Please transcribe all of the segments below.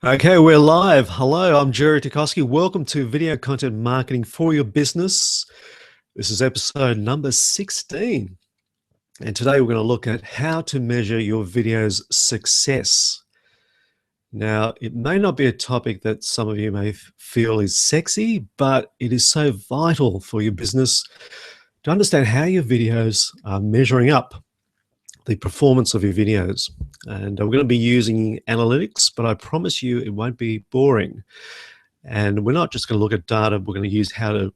Okay, we're live. Hello, I'm Jerry Tukoski. Welcome to Video Content Marketing for Your Business. This is episode number 16. And today we're going to look at how to measure your video's success. Now, it may not be a topic that some of you may feel is sexy, but it is so vital for your business to understand how your videos are measuring up the performance of your videos. And we're going to be using analytics, but I promise you it won't be boring. And we're not just going to look at data, we're going to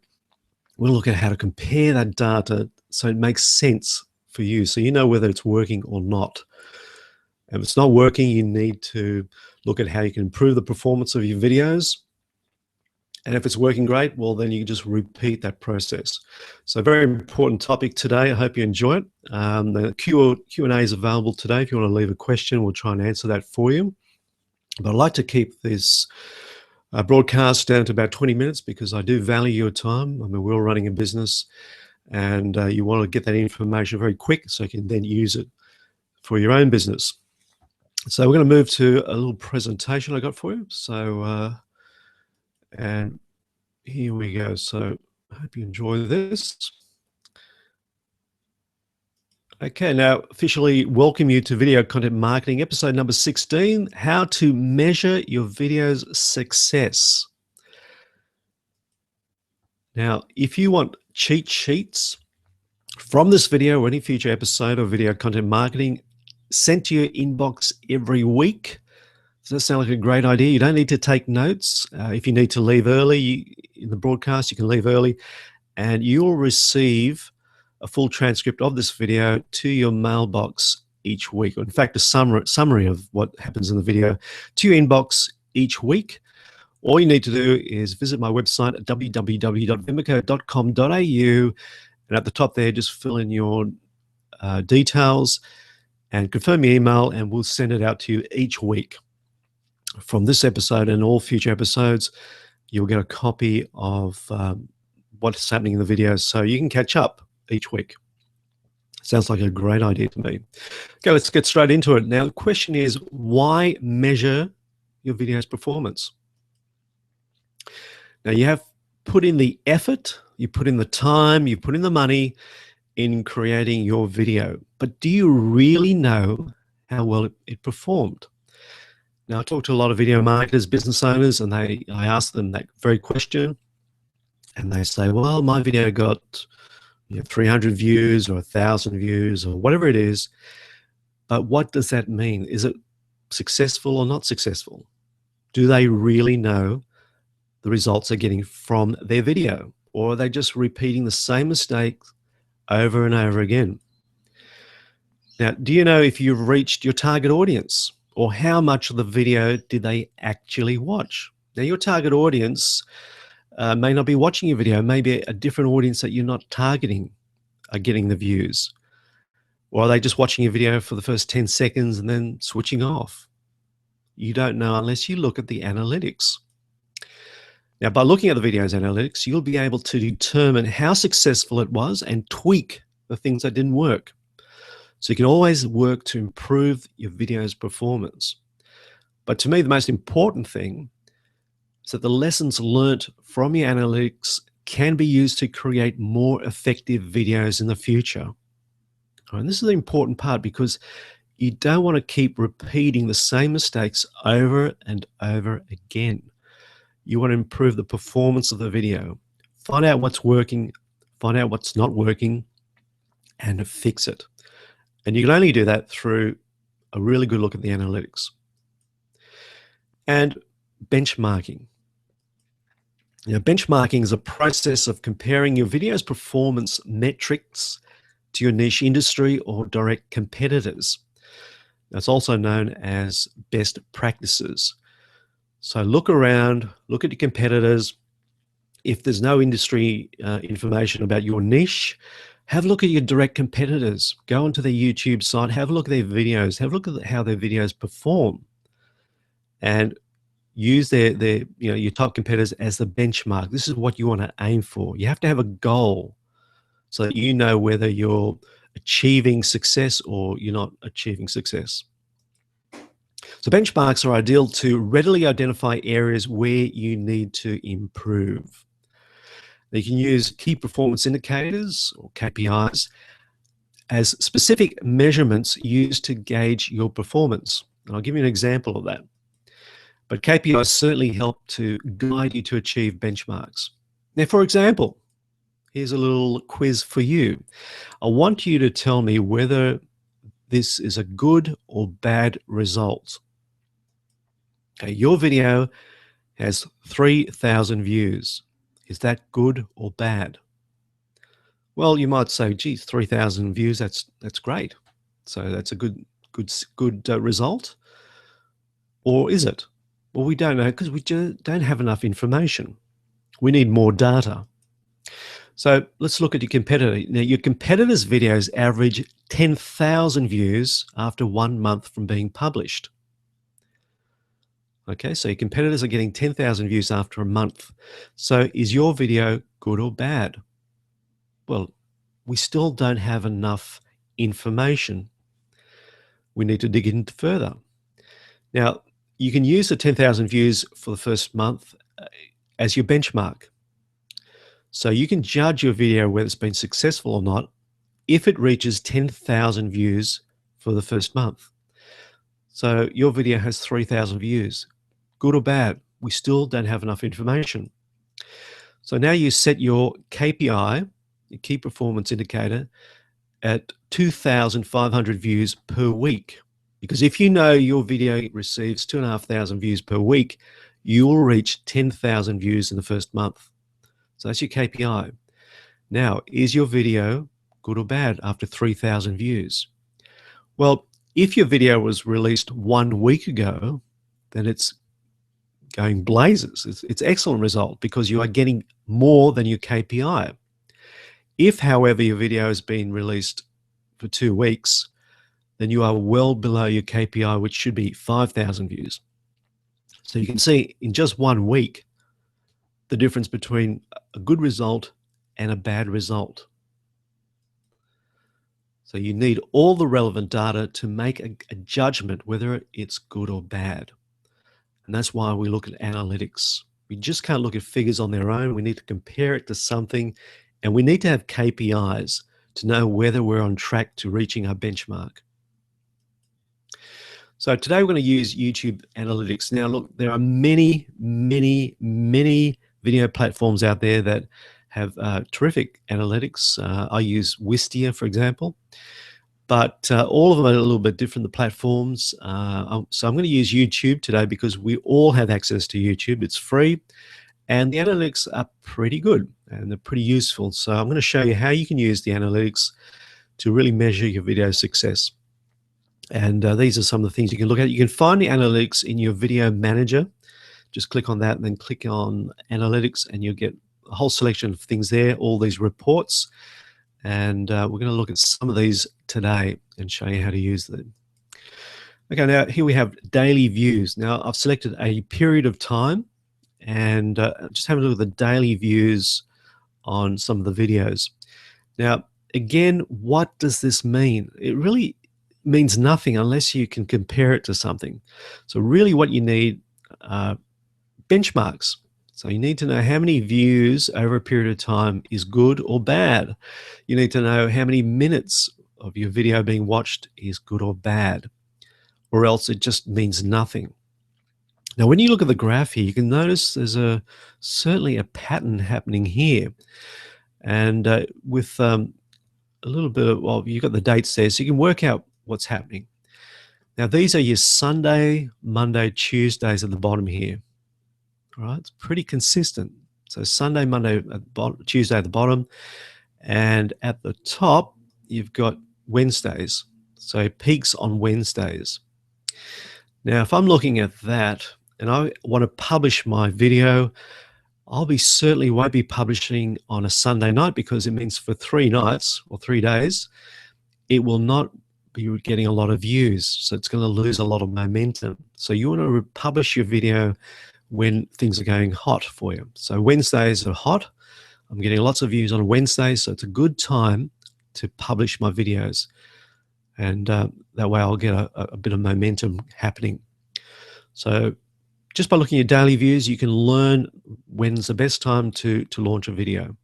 look at how to compare that data so it makes sense for you, so you know whether it's working or not. If it's not working, you need to look at how you can improve the performance of your videos. And if it's working great, well, then you can just repeat that process. So very important topic today. I hope you enjoy it. The Q&A is available today. If you want to leave a question, we'll try and answer that for you. But I'd like to keep this broadcast down to about 20 minutes because I do value your time. I mean, we're all running a business and you want to get that information very quick so you can then use it for your own business. So we're going to move to a little presentation I got for you. So, and here we go. So I hope you enjoy this. Okay, now officially welcome you to Video Content Marketing, episode number 16, how to measure your video's success. Now, if you want cheat sheets from this video or any future episode of Video Content Marketing sent to your inbox every week, does that sound like a great idea? You don't need to take notes. If you need to leave early in the broadcast, you can leave early, and you'll receive a full transcript of this video to your mailbox each week. Or in fact, a summary of what happens in the video to your inbox each week. All you need to do is visit my website at www.vimico.com.au, and at the top there, just fill in your details and confirm your email, and we'll send it out to you each week. From this episode and all future episodes, you'll get a copy of what's happening in the video so you can catch up each week. Sounds like a great idea to me. Okay, let's get straight into it. Now, the question is, why measure your video's performance? Now, you have put in the effort, you put in the time, you put in the money in creating your video, but do you really know how well it performed? Now, I talk to a lot of video marketers, business owners, and I ask them that very question, and they say, well, my video got 300 views or 1,000 views or whatever it is, but what does that mean? Is it successful or not successful? Do they really know the results they're getting from their video, or are they just repeating the same mistakes over and over again? Now, do you know if you've reached your target audience, or how much of the video did they actually watch? Now, your target audience may not be watching your video. Maybe a different audience that you're not targeting are getting the views. Or are they just watching your video for the first 10 seconds and then switching off? You don't know unless you look at the analytics. Now, by looking at the video's analytics, you'll be able to determine how successful it was and tweak the things that didn't work. So you can always work to improve your video's performance. But to me, the most important thing is that the lessons learnt from your analytics can be used to create more effective videos in the future. And this is the important part, because you don't want to keep repeating the same mistakes over and over again. You want to improve the performance of the video. Find out what's working, find out what's not working, and fix it. And you can only do that through a really good look at the analytics. And benchmarking. Benchmarking is a process of comparing your video's performance metrics to your niche industry or direct competitors. That's also known as best practices. So look around, look at your competitors. If there's no industry information about your niche, have a look at your direct competitors. Go onto their YouTube site, have a look at their videos, have a look at how their videos perform, and use your top competitors as the benchmark. This is what you want to aim for. You have to have a goal so that you know whether you're achieving success or you're not achieving success. So benchmarks are ideal to readily identify areas where you need to improve. You can use key performance indicators or KPIs as specific measurements used to gauge your performance. And I'll give you an example of that. But KPIs certainly help to guide you to achieve benchmarks. Now, for example, here's a little quiz for you. I want you to tell me whether this is a good or bad result. Okay, your video has 3,000 views. Is that good or bad? Well, you might say, geez, 3,000 views, that's great. So that's a good result. Or is it? Well, we don't know because we don't have enough information. We need more data. So let's look at your competitor. Now, your competitor's videos average 10,000 views after 1 month from being published. Okay, so your competitors are getting 10,000 views after a month. So is your video good or bad? Well, we still don't have enough information. We need to dig in further. Now, you can use the 10,000 views for the first month as your benchmark. So you can judge your video whether it's been successful or not if it reaches 10,000 views for the first month. So your video has 3,000 views. Good or bad? We still don't have enough information. So now you set your KPI, your key performance indicator, at 2,500 views per week. Because if you know your video receives 2,500 views per week, you will reach 10,000 views in the first month. So that's your KPI. Now, is your video good or bad after 3,000 views? Well, if your video was released 1 week ago, then it's going blazes. It's excellent result because you are getting more than your KPI. If, however, your video has been released for 2 weeks, then you are well below your KPI, which should be 5,000 views. So you can see in just 1 week, the difference between a good result and a bad result. So you need all the relevant data to make a judgment whether it's good or bad. And that's why we look at analytics. We just can't look at figures on their own. We need to compare it to something, and we need to have KPIs to know whether we're on track to reaching our benchmark. So today we're going to use YouTube analytics. Now, look, there are many video platforms out there that have terrific analytics. I use Wistia, for example, but all of them are a little bit different, the platforms. So I'm going to use YouTube today because we all have access to YouTube. It's free, and the analytics are pretty good, and they're pretty useful. So I'm going to show you how you can use the analytics to really measure your video success. And these are some of the things you can look at. You can find the analytics in your video manager. Just click on that and then click on analytics, and you'll get a whole selection of things there, all these reports. And we're going to look at some of these today and show you how to use them. Okay, now here we have daily views. Now I've selected a period of time, and just have a look at the daily views on some of the videos. Now, again, what does this mean? It really means nothing unless you can compare it to something. So really what you need are benchmarks. So you need to know how many views over a period of time is good or bad. You need to know how many minutes of your video being watched is good or bad, or else it just means nothing. Now, when you look at the graph here, you can notice there's certainly a pattern happening here. And with a little bit of, well, you've got the dates there, so you can work out what's happening. Now, these are your Sunday, Monday, Tuesdays at the bottom here. All right, it's pretty consistent. So Sunday, Monday, at the bottom, Tuesday at the bottom, and at the top, you've got Wednesdays. So peaks on Wednesdays. Now, if I'm looking at that and I want to publish my video, I'll certainly won't be publishing on a Sunday night, because it means for 3 nights or 3 days, it will not be getting a lot of views. So it's going to lose a lot of momentum. So you want to publish your video when things are going hot for you. So Wednesdays are hot. I'm getting lots of views on Wednesdays, so it's a good time to publish my videos. And that way I'll get a bit of momentum happening. So just by looking at daily views, you can learn when's the best time to launch a video.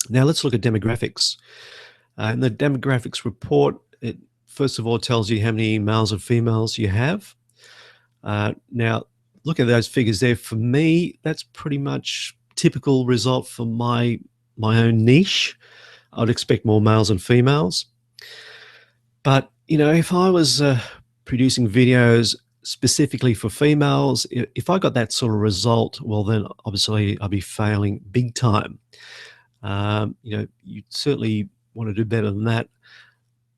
Now let's look at demographics. In the demographics report, it first of all tells you how many males and females you have. Now, look at those figures there. For me, that's pretty much typical result for my own niche. I'd expect more males and females. But, you know, if I was producing videos specifically for females, if I got that sort of result, well, then obviously I'd be failing big time. You know, you certainly want to do better than that.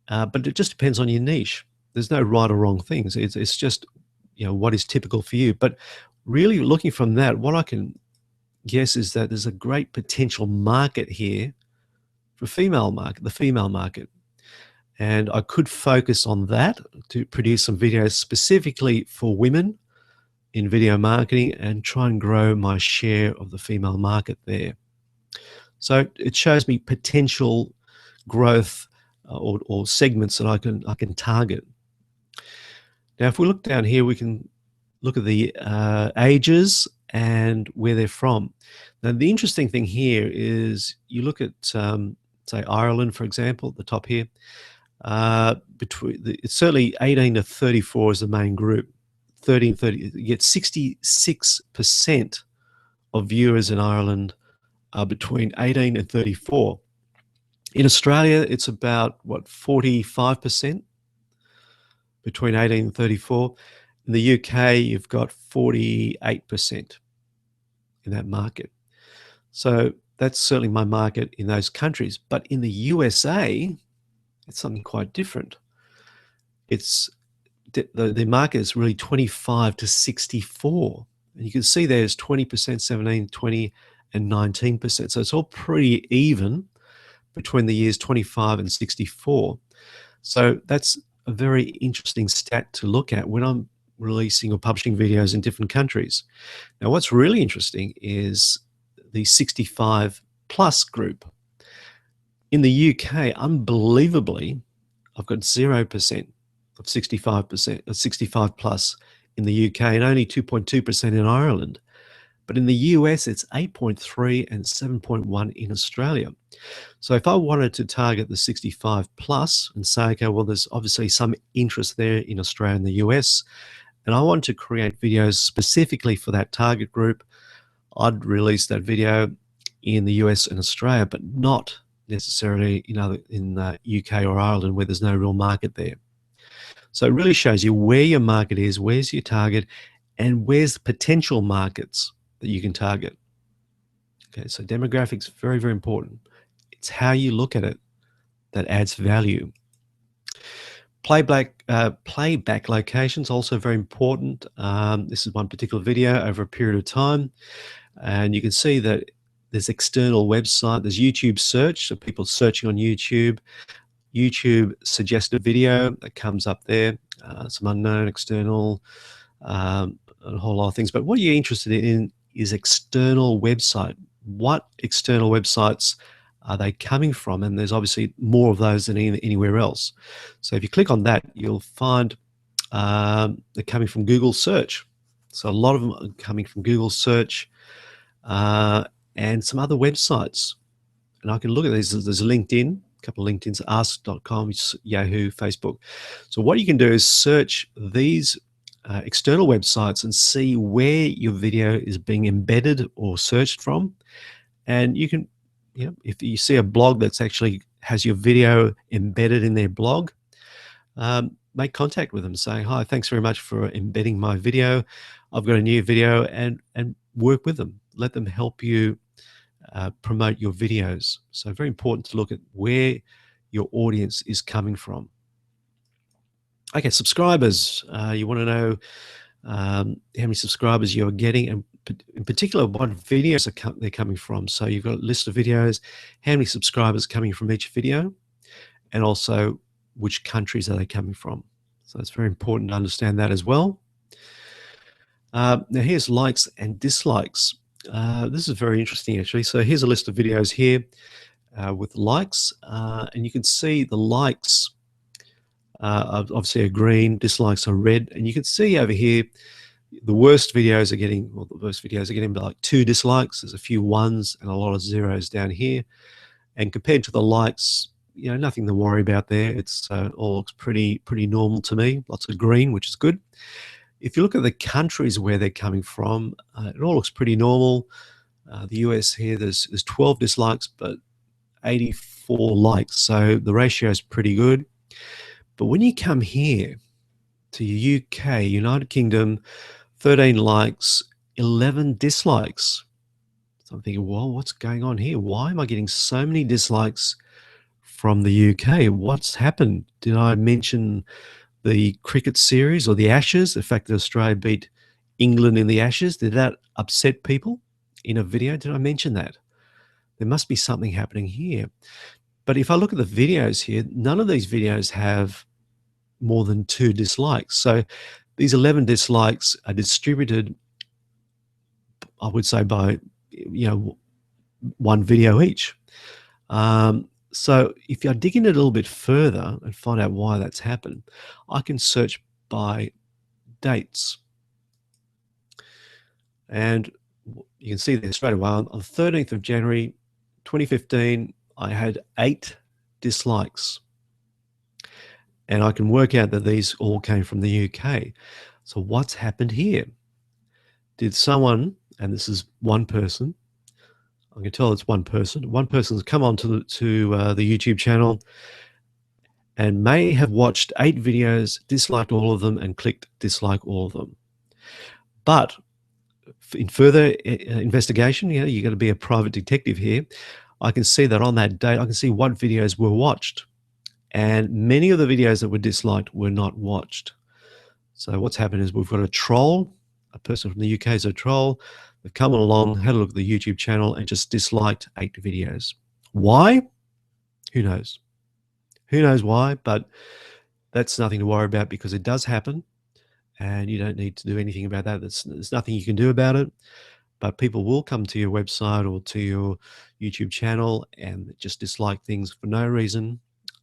But it just depends on your niche. There's no right or wrong things. It's just, you know, what is typical for you. But really looking from that, what I can guess is that there's a great potential market here for the female market. And I could focus on that to produce some videos specifically for women in video marketing and try and grow my share of the female market there. So it shows me potential growth or segments that I can target. Now, if we look down here, we can look at the ages and where they're from. Now, the interesting thing here is you look at, say, Ireland, for example, at the top here. It's certainly 18 to 34 is the main group. 30 and 30, you get 66% of viewers in Ireland are between 18 and 34. In Australia, it's about, what, 45% between 18 and 34. In the UK, you've got 48% in that market. So that's certainly my market in those countries. But in the USA, it's something quite different. It's the market is really 25 to 64. And you can see there's 20%, 17, 20, and 19%. So it's all pretty even between the years 25 and 64. So that's a very interesting stat to look at when I'm releasing or publishing videos in different countries. Now, what's really interesting is the 65 plus group. In the UK, unbelievably, I've got 0% of 65 plus in the UK and only 2.2% in Ireland. But in the US, it's 8.3 and 7.1 in Australia. So if I wanted to target the 65 plus and say, okay, well, there's obviously some interest there in Australia and the US, and I want to create videos specifically for that target group, I'd release that video in the US and Australia, but not necessarily, you know, in the UK or Ireland where there's no real market there. So it really shows you where your market is, where's your target, and where's the potential markets that you can target. Okay, so demographics, very, very important. It's how you look at it that adds value. Playback locations, also very important. This is one particular video over a period of time. And you can see that there's external website, there's YouTube search, so people searching on YouTube. YouTube suggested video that comes up there, some unknown, external, a whole lot of things. But what you're interested in is external website. What external websites are they coming from? And there's obviously more of those than anywhere else. So if you click on that, you'll find they're coming from Google search. So a lot of them are coming from Google search and some other websites. And I can look at these. There's LinkedIn, a couple of LinkedIn's, ask.com, Yahoo, Facebook. So what you can do is search these external websites and see where your video is being embedded or searched from. And you can, you know, if you see a blog that's actually has your video embedded in their blog, make contact with them saying, hi, thanks very much for embedding my video. I've got a new video, and work with them. Let them help you promote your videos. So very important to look at where your audience is coming from. Okay, subscribers. You want to know how many subscribers you're getting, and in particular, what videos they're coming from. So you've got a list of videos, how many subscribers coming from each video, and also which countries are they coming from. So it's very important to understand that as well. Now here's likes and dislikes. This is very interesting, actually. So here's a list of videos here with likes, and you can see the likes obviously a green, dislikes are red, and you can see over here the worst videos are getting, well, the worst videos are getting like 2 dislikes. There's a few ones and a lot of zeros down here. And compared to the likes, nothing to worry about there. It's all looks pretty normal to me. Lots of green, which is good. If you look at the countries where they're coming from, it all looks pretty normal. The US here, there's 12 dislikes, but 84 likes. So the ratio is pretty good. But when you come here to UK, United Kingdom, 13 likes, 11 dislikes. So I'm thinking, well, what's going on here? Why am I getting so many dislikes from the UK? What's happened? Did I mention the cricket series or the Ashes? The fact that Australia beat England in the Ashes, did that upset people in a video? Did I mention that? There must be something happening here. But if I look at the videos here, none of these videos have more than 2 dislikes. So these 11 dislikes are distributed, I would say, by one video each. So if I dig in a little bit further and find out why that's happened, I can search by dates. And you can see there straight away on the 13th of January 2015, I had 8 dislikes. And I can work out that these all came from the UK. So what's happened here? Did someone, and this is one person, I can tell it's one person's come on to the YouTube channel and may have watched 8 videos, disliked all of them, and clicked dislike all of them. But in further investigation, you got to be a private detective here. I can see that on that date, I can see what videos were watched. And many of the videos that were disliked were not watched. So what's happened is we've got a troll, a person from the UK is a troll. They've come along, had a look at the YouTube channel and just disliked 8 videos. Why? Who knows? Who knows why? But that's nothing to worry about because it does happen and you don't need to do anything about that. There's nothing you can do about it. But people will come to your website or to your YouTube channel and just dislike things for no reason.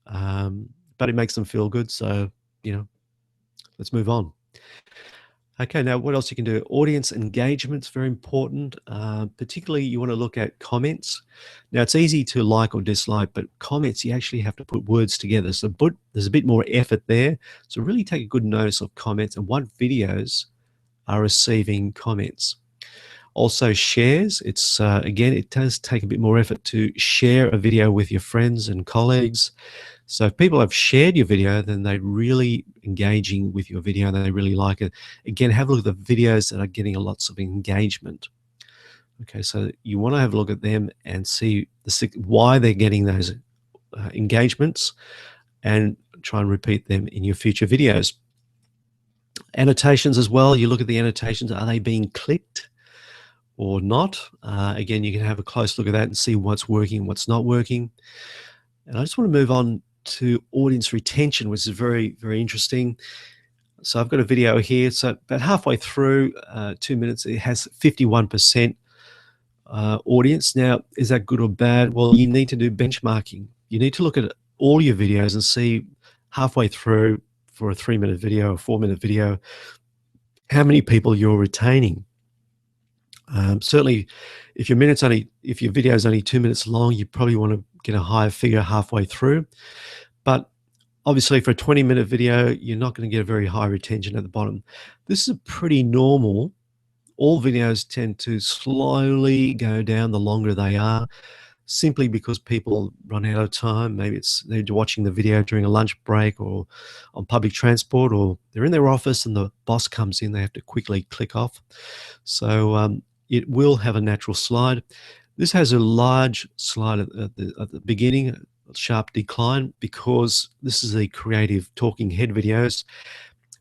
But it makes them feel good. So, let's move on. Okay, now what else you can do? Audience engagement is very important. Particularly you want to look at comments. Now it's easy to like or dislike, but comments, you actually have to put words together. So there's a bit more effort there. So really take a good notice of comments and what videos are receiving comments. Also shares, it's again, it does take a bit more effort to share a video with your friends and colleagues. So if people have shared your video, then they're really engaging with your video and they really like it. Again, have a look at the videos that are getting lots of engagement. Okay, so you want to have a look at them and see why they're getting those engagements and try and repeat them in your future videos. Annotations as well, you look at the annotations, are they being clicked or not? Again, you can have a close look at that and see what's working, what's not working. And I just want to move on to audience retention, which is very, very interesting. So I've got a video here. So about halfway through, 2 minutes, it has 51% audience. Now, is that good or bad? Well, you need to do benchmarking. You need to look at all your videos and see halfway through for a 3-minute video, a 4-minute video, how many people you're retaining. Certainly, if your video is only 2 minutes long, you probably want to get a higher figure halfway through. But obviously, for a 20-minute video, you're not going to get a very high retention at the bottom. This is pretty normal. All videos tend to slowly go down the longer they are, simply because people run out of time. Maybe they're watching the video during a lunch break or on public transport, or they're in their office and the boss comes in, they have to quickly click off. So it will have a natural slide. This has a large slide at the beginning, a sharp decline, because this is the creative talking head videos.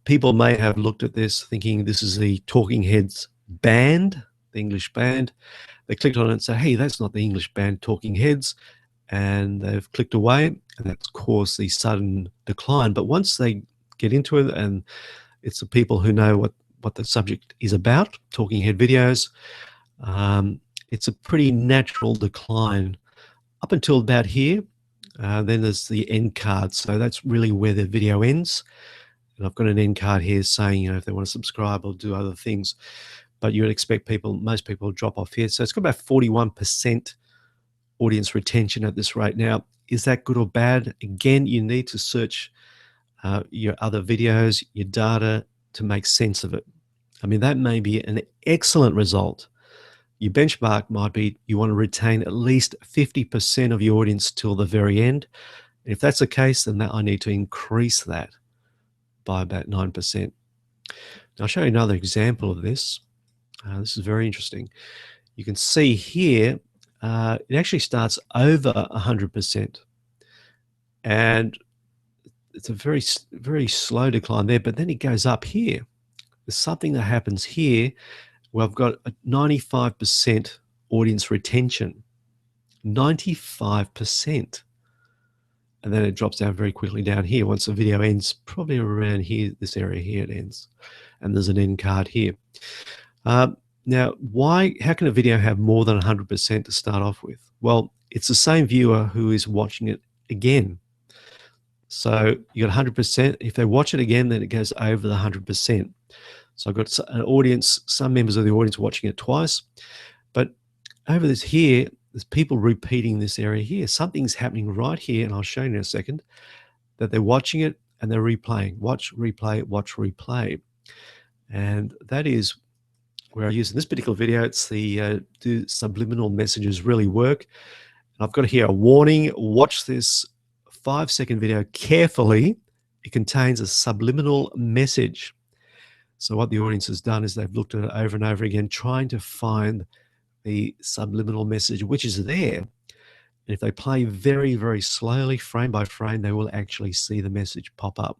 People may have looked at this thinking this is the talking heads band, the English band. They clicked on it and said, hey, that's not the English band Talking Heads. And they've clicked away, and that's caused the sudden decline. But once they get into it, and it's the people who know what the subject is about, talking head videos, it's a pretty natural decline up until about here. Then there's the end card. So that's really where the video ends. And I've got an end card here saying, if they want to subscribe or do other things. But you would expect most people drop off here. So it's got about 41% audience retention at this rate. Now, is that good or bad? Again, you need to search your other videos, your data to make sense of it. I mean, that may be an excellent result. Your benchmark might be you want to retain at least 50% of your audience till the very end. And if that's the case, then I need to increase that by about 9%. Now, I'll show you another example of this. This is very interesting. You can see here, it actually starts over 100%. And it's a very, very slow decline there, but then it goes up here. There's something that happens here where I've got a 95% audience retention. 95%. And then it drops down very quickly down here. Once the video ends, probably around here, this area here it ends. And there's an end card here. Now, how can a video have more than 100% to start off with? Well, it's the same viewer who is watching it again. So you got 100%. If they watch it again, then it goes over the 100%. So I've got an audience, some members of the audience watching it twice. But over this here, there's people repeating this area here. Something's happening right here, and I'll show you in a second, that they're watching it and they're replaying. Watch, replay, watch, replay. And that is where I use in this particular video. It's the do subliminal messages really work? And I've got here a warning. Watch this 5-second video carefully. It contains a subliminal message. So what the audience has done is they've looked at it over and over again, trying to find the subliminal message, which is there. And if they play very, very slowly, frame by frame, they will actually see the message pop up.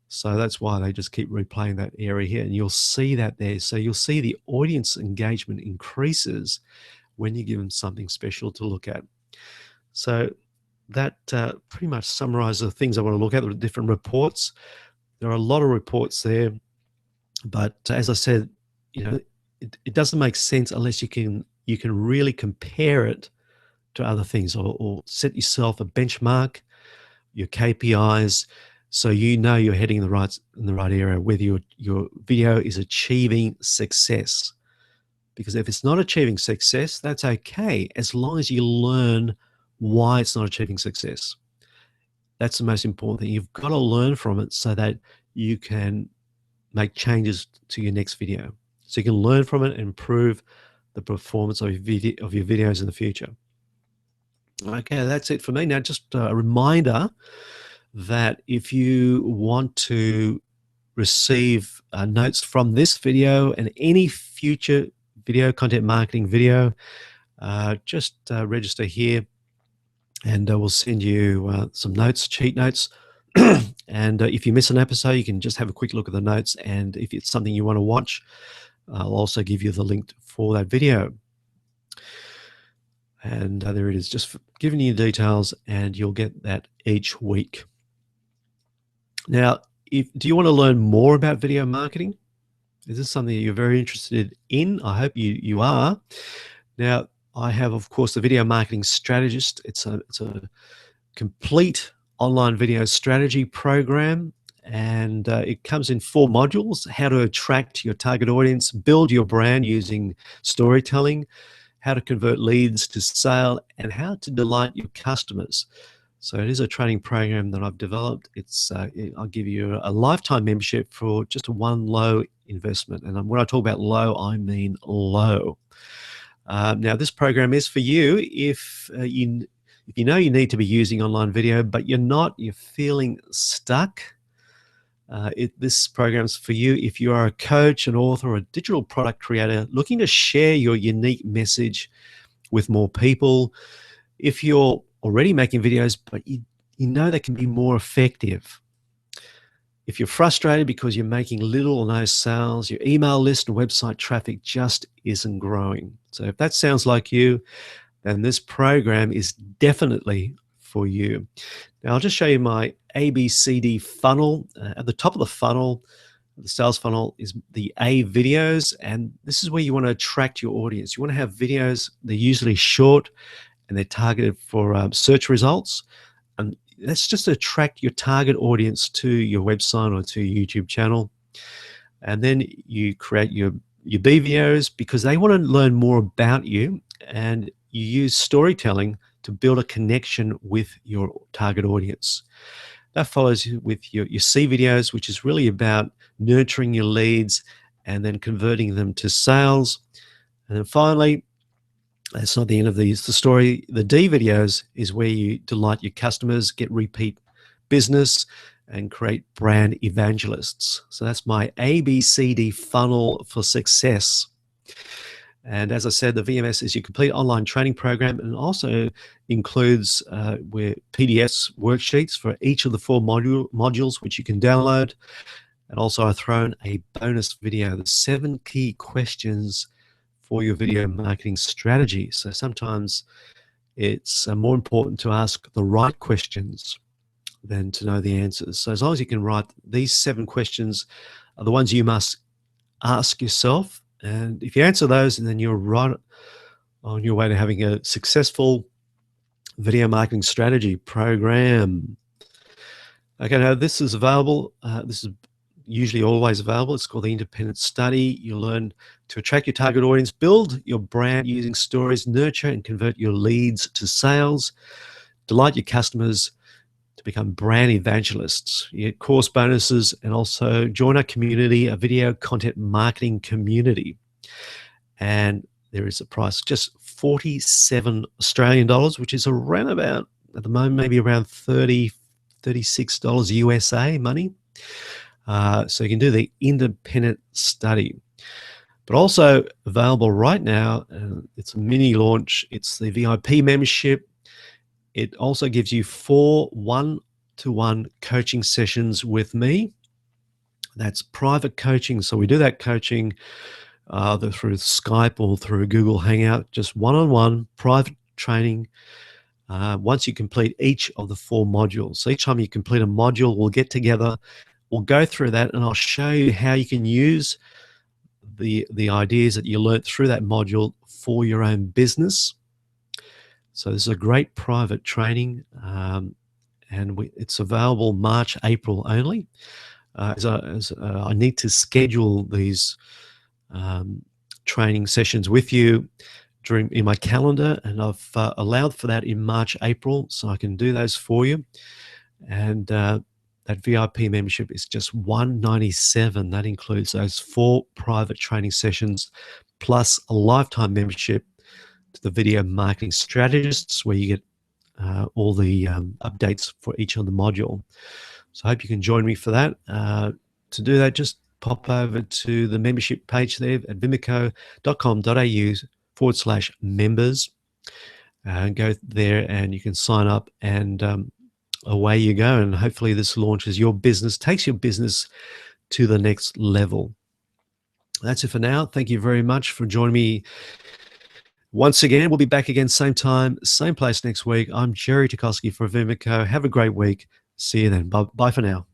So that's why they just keep replaying that area here, and you'll see that there. So you'll see the audience engagement increases when you give them something special to look at. So that pretty much summarizes the things I want to look at, the different reports. There are a lot of reports there, but as I said, it doesn't make sense unless you can really compare it to other things, or set yourself a benchmark, your KPIs, so you're heading in the right area, whether your video is achieving success. Because if it's not achieving success, that's okay, as long as you learn why it's not achieving success. That's the most important thing. You've got to learn from it so that you can make changes to your next video. So you can learn from it and improve the performance of your videos in the future. Okay, that's it for me. Now, just a reminder that if you want to receive notes from this video and any future video content marketing video, just register here, and we'll send you some notes, cheat notes. And if you miss an episode, you can just have a quick look at the notes, and if it's something you want to watch, I'll also give you the link for that video. And there it is, just giving you details, and you'll get that each week. Now, do you want to learn more about video marketing? Is this something that you're very interested in? I hope you are. Now, I have, of course, the Video Marketing Strategist. It's a complete online video strategy program, and it comes in 4 modules: how to attract your target audience, build your brand using storytelling, how to convert leads to sale, and how to delight your customers. So it is a training program that I've developed. I'll give you a lifetime membership for just one low investment. And when I talk about low, I mean low. Now, this program is for you if you know you need to be using online video, but you're feeling stuck. This program's for you if you are a coach, an author, or a digital product creator looking to share your unique message with more people. If you're already making videos, but you know they can be more effective. If you're frustrated because you're making little or no sales, your email list and website traffic just isn't growing. So if that sounds like you, then this program is definitely for you. Now, I'll just show you my ABCD funnel. At the top of the funnel, the sales funnel, is the A videos, and this is where you want to attract your audience. You want to have videos, they're usually short, and they're targeted for search results. that's just to attract your target audience to your website or to your YouTube channel. And then you create your B videos because they want to learn more about you, and you use storytelling to build a connection with your target audience. That follows with your C videos, which is really about nurturing your leads and then converting them to sales. And then finally, that's not the end of the story. The D videos is where you delight your customers, get repeat business, and create brand evangelists. So that's my ABCD funnel for success. And as I said, the VMS is your complete online training program, and also includes where PDFs, worksheets for each of the 4 modules, which you can download. And also I've thrown a bonus video, the 7 key questions for your video marketing strategy. So sometimes it's more important to ask the right questions than to know the answers. So as long as you can write these 7 questions are the ones you must ask yourself. And if you answer those, and then you're right on your way to having a successful video marketing strategy program. Okay, now this is available. This is usually always available. It's called the Independent Study. You'll learn to attract your target audience, build your brand using stories, nurture and convert your leads to sales, delight your customers to become brand evangelists. You get course bonuses, and also join our community, a video content marketing community. And there is a price, just 47 Australian dollars, which is around about, at the moment, maybe around $36 USA money. So you can do the independent study. But also available right now, it's a mini launch. It's the VIP membership. It also gives you 4 one-to-one coaching sessions with me. That's private coaching. So we do that coaching either through Skype or through Google Hangout, just one-on-one private training. Once you complete each of the 4 modules. So each time you complete a module, we'll get together, we'll go through that, and I'll show you how you can use the ideas that you learned through that module for your own business. So this is a great private training, and it's available March, April only. I need to schedule these training sessions with you in my calendar, and I've allowed for that in March, April, so I can do those for you. And that VIP membership is just $197. That includes those 4 private training sessions, plus a lifetime membership to the Video Marketing Strategists, where you get all the updates for each of the module. So I hope you can join me for that. To do that, just pop over to the membership page there at vimico.com.au/members. Go there and you can sign up, and away you go. And hopefully this launches your business, takes your business to the next level. That's it for now. Thank you very much for joining me once again. We'll be back again, same time, same place next week. I'm Jerry Tukoski for Vimico. Have a great week. See you then. Bye for now.